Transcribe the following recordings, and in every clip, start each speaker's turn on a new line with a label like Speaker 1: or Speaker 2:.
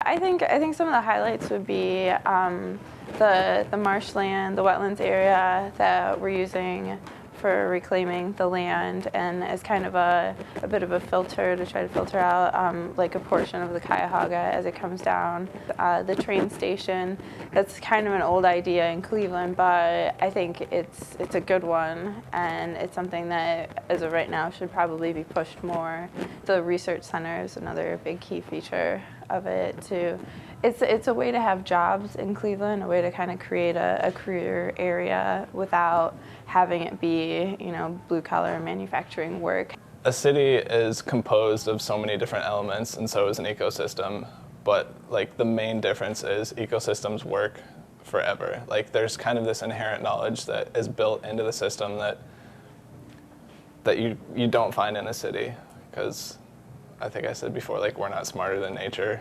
Speaker 1: I think some of the highlights would be the marshland, the wetlands area that we're using for reclaiming the land, and as kind of a bit of a filter to try to filter out like a portion of the Cuyahoga as it comes down. The train station, that's kind of an old idea in Cleveland, but I think it's a good one, and it's something that as of right now should probably be pushed more. The research center is another big key feature of it too. It's a way to have jobs in Cleveland, a way to kind of create a career area without having it be, you know, blue-collar manufacturing work.
Speaker 2: A city is composed of so many different elements, and so is an ecosystem. But like the main difference is ecosystems work forever. Like there's kind of this inherent knowledge that is built into the system that you don't find in a city, because I think I said before, like we're not smarter than nature.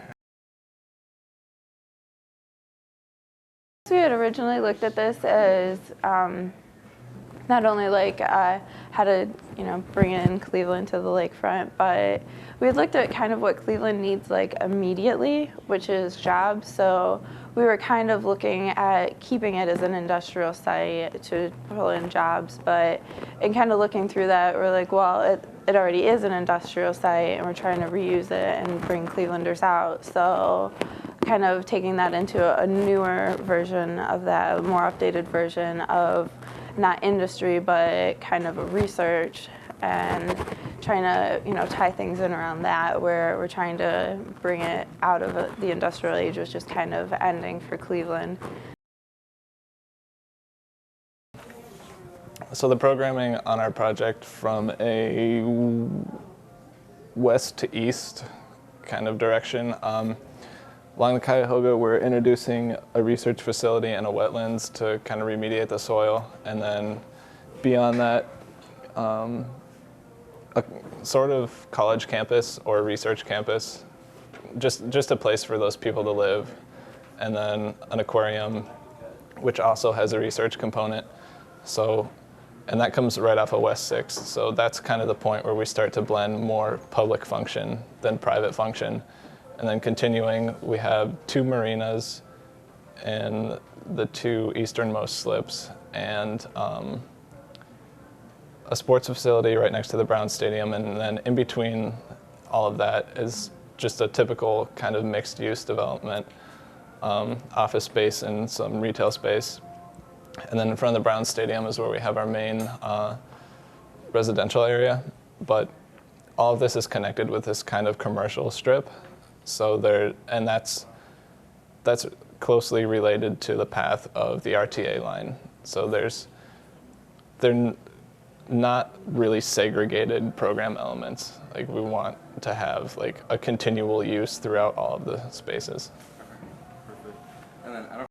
Speaker 1: We had originally looked at this as not only like how to, you know, bring in Cleveland to the lakefront, but we had looked at kind of what Cleveland needs like immediately, which is jobs. So we were kind of looking at keeping it as an industrial site to pull in jobs, but in kind of looking through that, we're like, well, it already is an industrial site, and we're trying to reuse it and bring Clevelanders out. So kind of taking that into a newer version of that, a more updated version of not industry, but kind of a research, and trying to, you know, tie things in around that, where we're trying to bring it out of the industrial age, which is kind of ending for Cleveland.
Speaker 2: So the programming on our project, from a west to east kind of direction, along the Cuyahoga, we're introducing a research facility and a wetlands to kind of remediate the soil. And then beyond that, a sort of college campus or research campus, just a place for those people to live. And then an aquarium, which also has a research component. So, and that comes right off of West 6th. So that's kind of the point where we start to blend more public function than private function. And then continuing, we have 2 marinas in the 2 easternmost slips, and a sports facility right next to the Brown Stadium. And then in between all of that is just a typical kind of mixed use development, office space and some retail space. And then in front of the Brown Stadium is where we have our main residential area. But all of this is connected with this kind of commercial strip. So that's closely related to the path of the RTA line. So they're not really segregated program elements. Like we want to have like a continual use throughout all of the spaces.